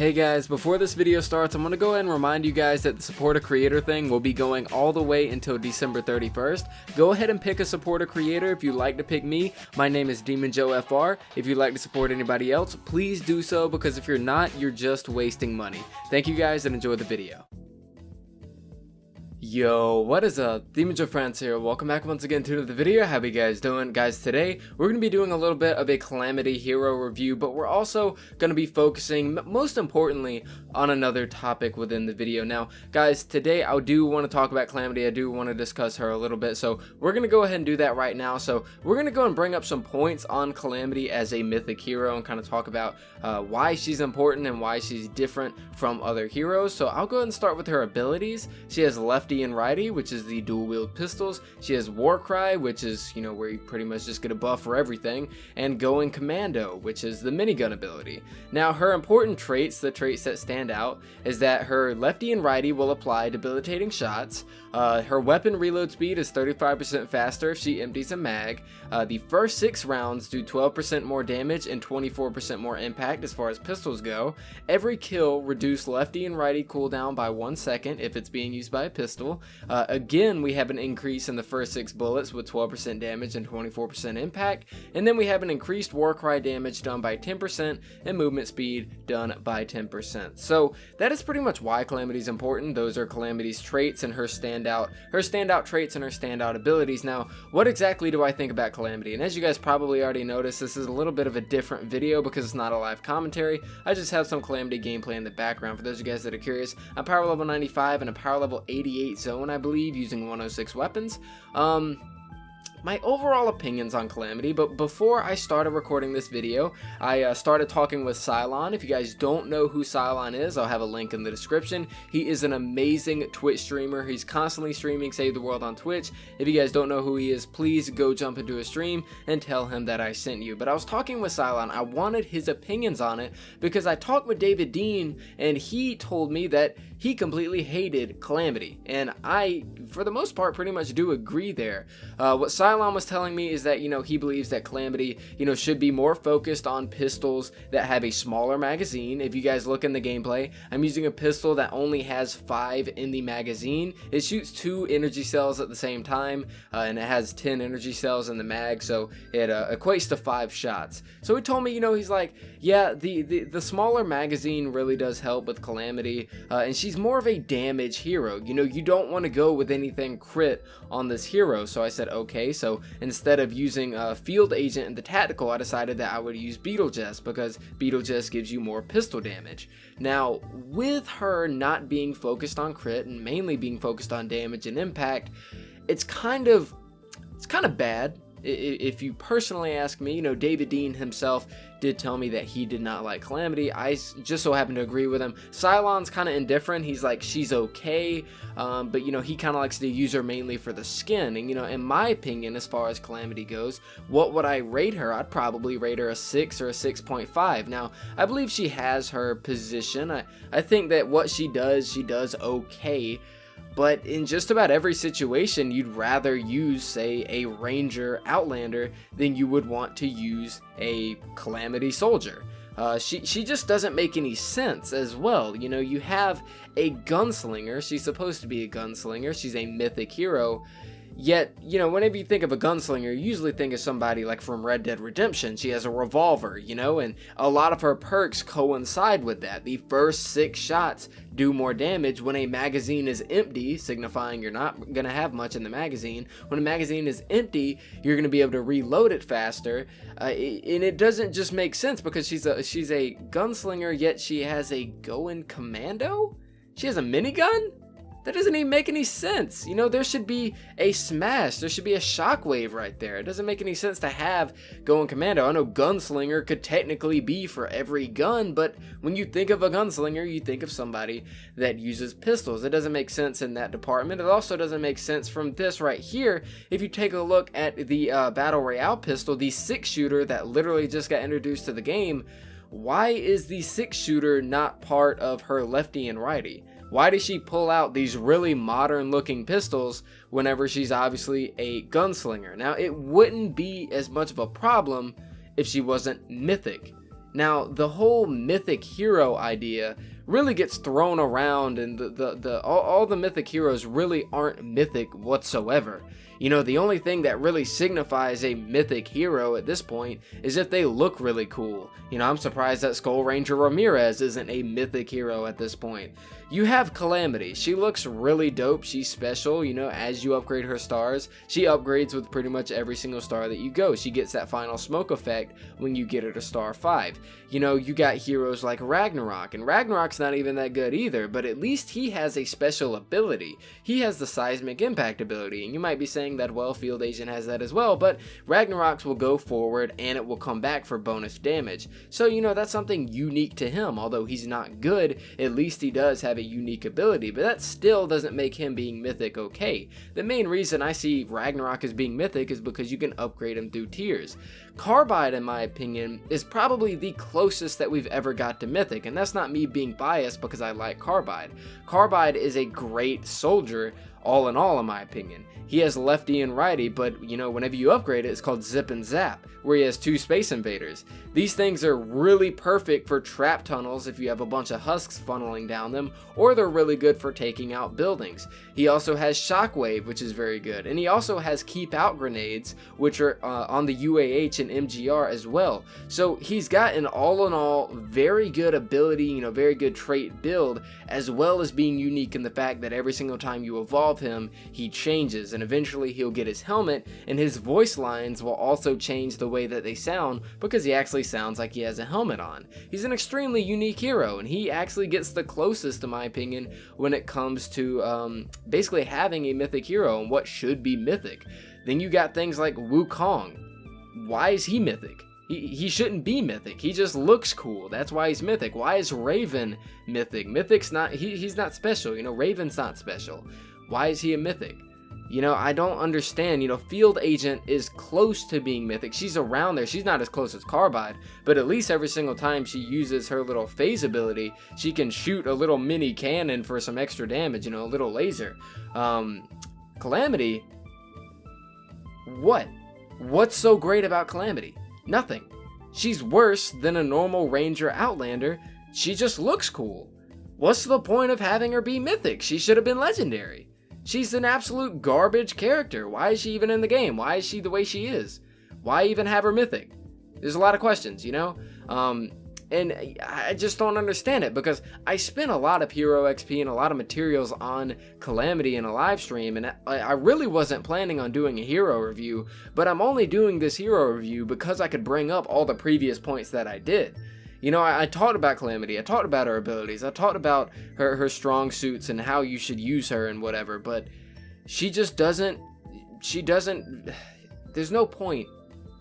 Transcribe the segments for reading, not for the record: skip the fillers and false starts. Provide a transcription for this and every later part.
Hey guys, before this video starts, I'm going to go ahead and remind you guys that the support a creator thing will be going all the way until December 31st. Go ahead and pick a support a creator. If you'd like to pick me, my name is demonjoefrance. If you'd like to support anybody else, please do so, because if you're not, you're just wasting money. Thank you guys and enjoy the video. Yo, what is up? demonjoefrance here. Welcome back once again to the video. How you guys doing? Guys, today we're going to be doing a little bit of a Calamity hero review, but we're also going to be focusing most importantly on another topic within the video. Now, guys, today I do want to talk about Calamity. I do want to discuss her a little bit, so we're going to go ahead and do that right now. So we're going to go and bring up some points on Calamity as a mythic hero and kind of talk about why she's important and why she's different from other heroes. So I'll go ahead and start with her abilities. She has lefty and righty, which is the dual wield pistols. She has war cry, which is, you know, where you pretty much just get a buff for everything, and going commando, which is the minigun ability. Now, her important traits, the traits that stand out, is that her lefty and righty will apply debilitating shots. Her weapon reload speed is 35% faster if she empties a mag. The first 6 rounds do 12% more damage and 24% more impact as far as pistols go. Every kill reduce lefty and righty cooldown by 1 second if it's being used by a pistol. Again, we have an increase in the first 6 bullets with 12% damage and 24% impact, and then we have an increased war cry damage done by 10% and movement speed done by 10%. So that is pretty much why Calamity is important. Those are Calamity's traits and her standout traits and her standout abilities. Now, what exactly do I think about Calamity? And as you guys probably already noticed, this is a little bit of a different video because it's not a live commentary. I just have some Calamity gameplay in the background for those of you guys that are curious. I'm power level 95 and a power level 88 zone, I believe, using 106 weapons. My overall opinions on Calamity, but before I started recording this video, I started talking with Cylon. If you guys don't know who Cylon is, I'll have a link in the description. He is an amazing Twitch streamer. He's constantly streaming Save the World on Twitch. If you guys don't know who he is, please go jump into a stream and tell him that I sent you. But I was talking with Cylon. I wanted his opinions on it because I talked with David Dean and he told me that he completely hated Calamity, and I, for the most part, pretty much do agree there. What Cylon was telling me is that, you know, he believes that Calamity, you know, should be more focused on pistols that have a smaller magazine. If you guys look in the gameplay, I'm using a pistol that only has 5 in the magazine. It shoots 2 energy cells at the same time, and it has 10 energy cells in the mag, so it equates to 5 shots. So he told me, you know, he's like, yeah, the smaller magazine really does help with Calamity, and she's more of a damage hero. You know, you don't want to go with anything crit on this hero. So I said, okay, so instead of using Field Agent and the Tactical, I decided that I would use Beetlejuice because Beetlejuice gives you more pistol damage. Now, with her not being focused on crit and mainly being focused on damage and impact, it's kind of bad. If you personally ask me, you know, David Dean himself did tell me that he did not like Calamity. I just so happen to agree with him. Cylon's kind of indifferent. He's like, she's okay, but, you know, he kind of likes to use her mainly for the skin. And, you know, in my opinion, as far as Calamity goes, what would I rate her? I'd probably rate her a 6 or a 6.5. Now, I believe she has her position. I think that what she does okay. But in just about every situation, you'd rather use, say, a Ranger Outlander than you would want to use a Calamity Soldier. She just doesn't make any sense as well. You know, you have a gunslinger. She's supposed to be a gunslinger. She's a mythic hero. Yet, you know, whenever you think of a gunslinger, you usually think of somebody like from Red Dead Redemption. She has a revolver, you know, and a lot of her perks coincide with that. The first 6 shots do more damage when a magazine is empty, signifying you're not going to have much in the magazine. When a magazine is empty, you're going to be able to reload it faster, and it doesn't just make sense because she's a gunslinger, yet she has a going commando? She has a minigun? That doesn't even make any sense. You know, there should be a smash. There should be a shockwave right there. It doesn't make any sense to have going commando. I know gunslinger could technically be for every gun, but when you think of a gunslinger, you think of somebody that uses pistols. It doesn't make sense in that department. It also doesn't make sense from this right here. If you take a look at the Battle Royale pistol, the 6-shooter that literally just got introduced to the game, why is the 6-shooter not part of her lefty and righty? Why does she pull out these really modern looking pistols whenever she's obviously a gunslinger? Now, it wouldn't be as much of a problem if she wasn't mythic. Now, the whole mythic hero idea really gets thrown around, and all the mythic heroes really aren't mythic whatsoever. You know, the only thing that really signifies a mythic hero at this point is if they look really cool. You know, I'm surprised that Skull Ranger Ramirez isn't a mythic hero at this point. You have Calamity. She looks really dope. She's special, you know, as you upgrade her stars. She upgrades with pretty much every single star that you go. She gets that final smoke effect when you get her to star 5. You know, you got heroes like Ragnarok, and Ragnarok's not even that good either, but at least he has a special ability. He has the seismic impact ability, and you might be saying that, well, Field Agent has that as well, but Ragnarok's will go forward and it will come back for bonus damage. So, you know, that's something unique to him. Although he's not good, at least he does have a unique ability, but that still doesn't make him being mythic okay. The main reason I see Ragnarok as being mythic is because you can upgrade him through tiers. Carbide, in my opinion, is probably the closest that we've ever got to mythic, and that's not me being biased because I like Carbide. Carbide is a great soldier, all in all, in my opinion. He has lefty and righty, but you know, whenever you upgrade it, it's called Zip and Zap, where he has 2 Space Invaders. These things are really perfect for trap tunnels if you have a bunch of husks funneling down them, or they're really good for taking out buildings. He also has Shockwave, which is very good, and he also has Keep Out grenades, which are on the UAH and MGR as well. So he's got an all in all very good ability, you know, very good trait build, as well as being unique in the fact that every single time you evolve him, he changes, and eventually he'll get his helmet, and his voice lines will also change the way that they sound because he actually sounds like he has a helmet on. He's an extremely unique hero, and he actually gets the closest, in my opinion, when it comes to basically having a mythic hero and what should be mythic. Then you got things like Wukong. Why is he mythic? He shouldn't be mythic. He just looks cool. That's why he's mythic. Why is Raven mythic? Mythic's not, he's not special. You know, Raven's not special. Why is he a mythic? You know, I don't understand. You know, Field Agent is close to being mythic. She's around there. She's not as close as Carbide, but at least every single time she uses her little phase ability, she can shoot a little mini cannon for some extra damage, you know, a little laser. Calamity, what's so great about Calamity? Nothing. She's worse than a normal Ranger Outlander. She just looks cool. What's the point of having her be mythic? She should have been legendary. She's an absolute garbage character. Why is she even in the game? Why is she the way she is? Why even have her mythic? There's a lot of questions, you know? And I just don't understand it, because I spent a lot of hero XP and a lot of materials on Calamity in a live stream, and I really wasn't planning on doing a hero review, but I'm only doing this hero review because I could bring up all the previous points that I did. You know, I talked about Calamity, I talked about her abilities, I talked about her strong suits and how you should use her and whatever, but she just doesn't, there's no point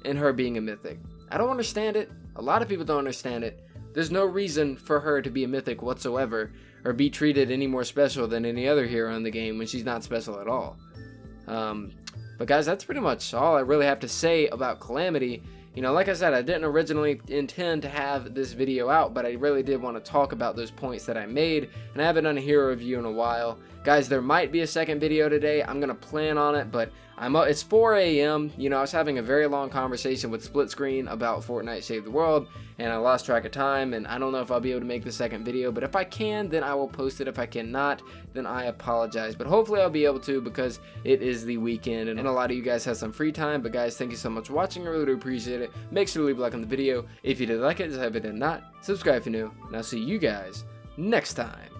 in her being a mythic. I don't understand it. A lot of people don't understand it. There's no reason for her to be a mythic whatsoever, or be treated any more special than any other hero in the game when she's not special at all. But guys, that's pretty much all I really have to say about Calamity. You know, like I said, I didn't originally intend to have this video out, but I really did want to talk about those points that I made, and I haven't done a hero review in a while. Guys, there might be a second video today. I'm going to plan on it, but it's 4 a.m. You know, I was having a very long conversation with Split Screen about Fortnite Save the World, and I lost track of time, and I don't know if I'll be able to make the second video, but if I can, then I will post it. If I cannot, then I apologize, but hopefully I'll be able to, because it is the weekend, and a lot of you guys have some free time. But guys, thank you so much for watching. I really do appreciate it. Make sure to leave a like on the video if you did like it. If you did not, subscribe if you're new, and I'll see you guys next time.